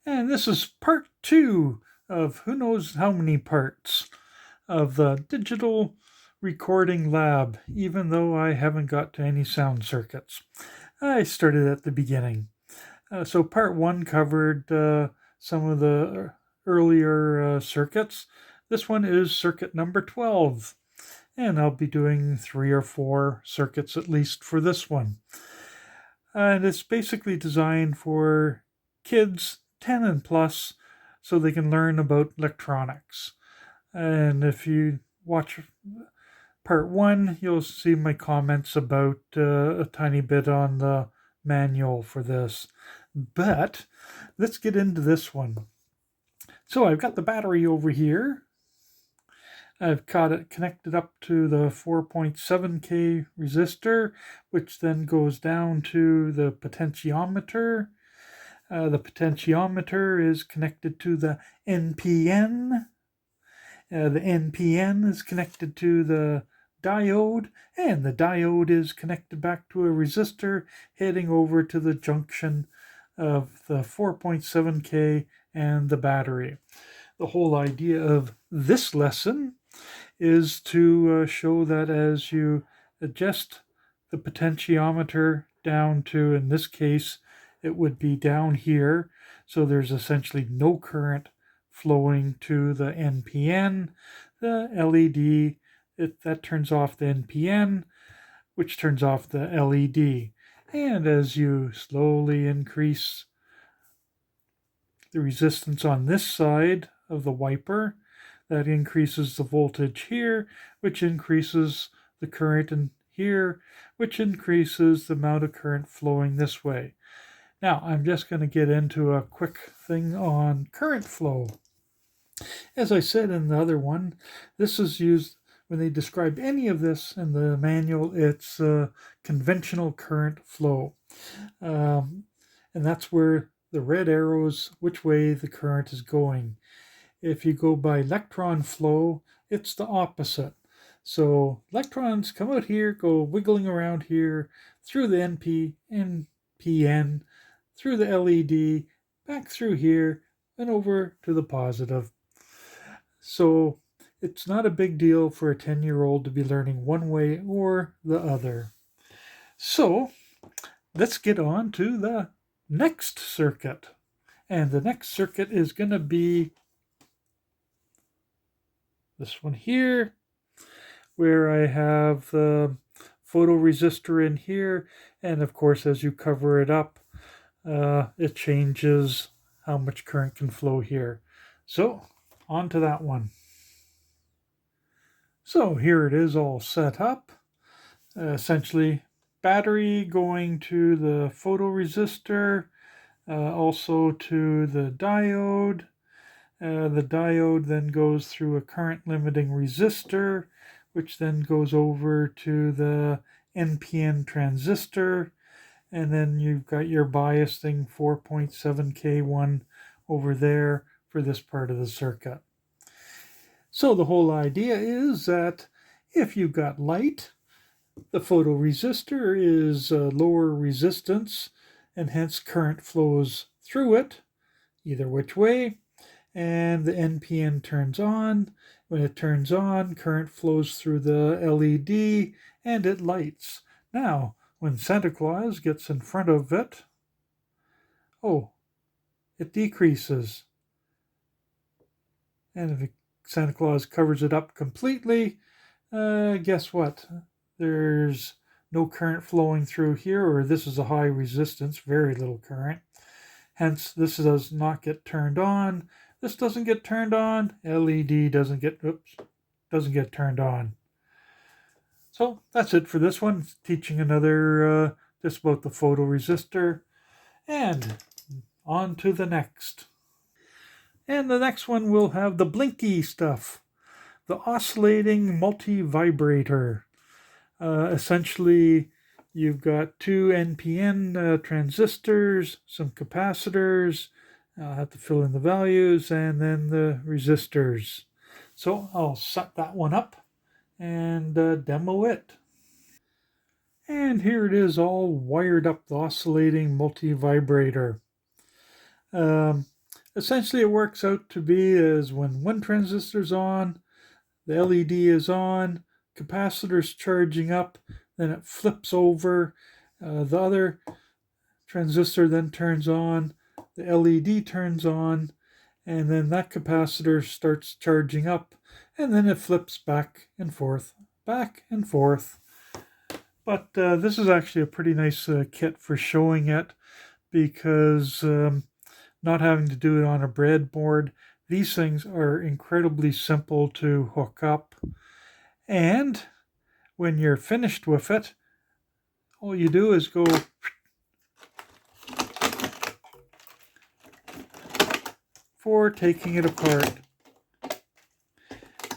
And this is part 2 of who knows how many parts of the digital recording lab, even though I haven't got to any sound circuits. I started at the beginning. So part 1 covered some of the earlier circuits. This one is circuit number 12. And I'll be doing 3 or 4 circuits at least for this one. And it's basically designed for kids 10 and plus so they can learn about electronics. And if you watch part 1, you'll see my comments about a tiny bit on the manual for this. But let's get into this one. So I've got the battery over here. I've got it connected up to the 4.7K resistor, which then goes down to the potentiometer. The potentiometer is connected to the NPN. The NPN is connected to the diode, and the diode is connected back to a resistor heading over to the junction of the 4.7K and the battery. The whole idea of this lesson is to show that as you adjust the potentiometer down to, in this case, it would be down here, so there's essentially no current flowing to the NPN. The LED, that turns off the NPN, which turns off the LED. And as you slowly increase the resistance on this side of the wiper, that increases the voltage here, which increases the current in here, which increases the amount of current flowing this way. Now, I'm just going to get into a quick thing on current flow. As I said in the other one, this is used when they describe any of this in the manual. It's conventional current flow. And that's where the red arrows, which way the current is going. If you go by electron flow, it's the opposite. So electrons come out here, go wiggling around here, through the NPN, through the LED, back through here, and over to the positive. So it's not a big deal for a 10-year-old to be learning one way or the other. So let's get on to the next circuit. And the next circuit is going to be this one here, where I have the photoresistor in here, and of course as you cover it up, it changes how much current can flow here. So on to that one. So here it is all set up. Essentially battery going to the photoresistor, also to the diode. The diode then goes through a current limiting resistor, which then goes over to the NPN transistor, and then you've got your bias thing 4.7K1 over there for this part of the circuit. So the whole idea is that if you've got light, the photoresistor is lower resistance, and hence current flows through it, either which way, and the NPN turns on. When it turns on, current flows through the LED, and it lights. Now, when Santa Claus gets in front of it, it decreases. And if Santa Claus covers it up completely, guess what? There's no current flowing through here, or this is a high resistance, very little current. Hence, this does not get turned on. This doesn't get turned on. LED doesn't get turned on. So that's it for this one. Teaching another just about the photoresistor. And on to the next. And the next one will have the blinky stuff. The oscillating multivibrator. Essentially, you've got two NPN transistors, some capacitors. I'll have to fill in the values, and then the resistors. So I'll set that one up and demo it. And here it is all wired up, the oscillating multivibrator. essentially it works out to be as when one transistor's on, the LED is on, capacitor's charging up, then it flips over, the other transistor then turns on, the LED turns on, and then that capacitor starts charging up, and then it flips back and forth, back and forth. But this is actually a pretty nice kit for showing it, because not having to do it on a breadboard, these things are incredibly simple to hook up. And when you're finished with it, all you do is go for taking it apart.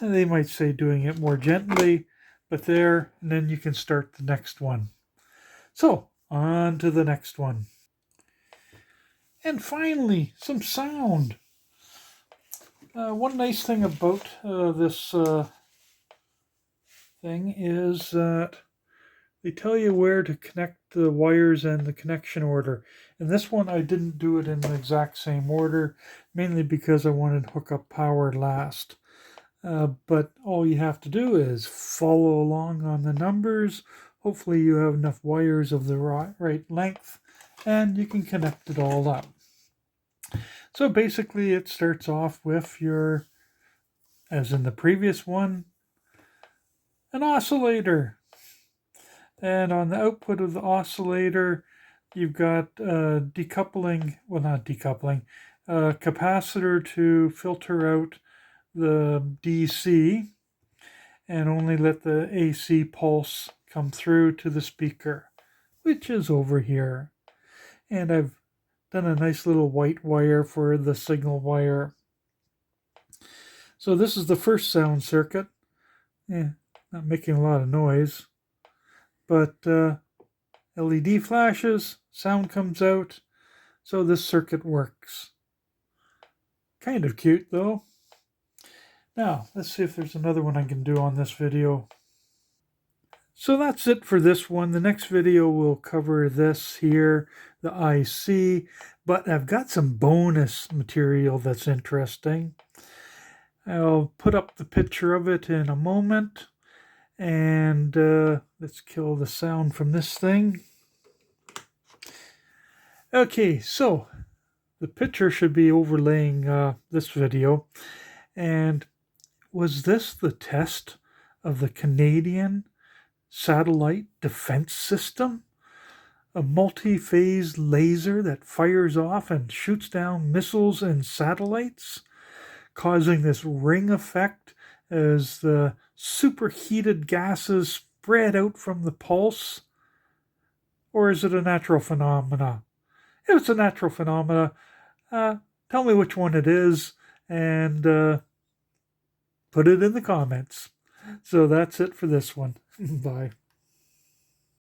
And they might say doing it more gently, but there, and then you can start the next one. So, on to the next one. And finally, some sound. One nice thing about this thing is that they tell you where to connect the wires and the connection order. In this one, I didn't do it in the exact same order, mainly because I wanted to hook up power last. But all you have to do is follow along on the numbers. Hopefully you have enough wires of the right length, and you can connect it all up. So basically it starts off with your, as in the previous one, an oscillator. And on the output of the oscillator, you've got decoupling, well, not decoupling, capacitor to filter out the DC and only let the AC pulse come through to the speaker, which is over here. And I've done a nice little white wire for the signal wire. So this is the first sound circuit. Not making a lot of noise, but LED flashes, sound comes out, so this circuit works. Kind of cute though. Now, let's see if there's another one I can do on this video. So that's it for this one. The next video will cover this here, the IC, but I've got some bonus material that's interesting. I'll put up the picture of it in a moment, and let's kill the sound from this thing. Okay, so the picture should be overlaying this video, and was this the test of the Canadian Satellite Defense System? A multi-phase laser that fires off and shoots down missiles and satellites, causing this ring effect as the superheated gases spread out from the pulse? Or is it a natural phenomena? If it's a natural phenomena, tell me which one it is, and put it in the comments. So that's it for this one. Bye.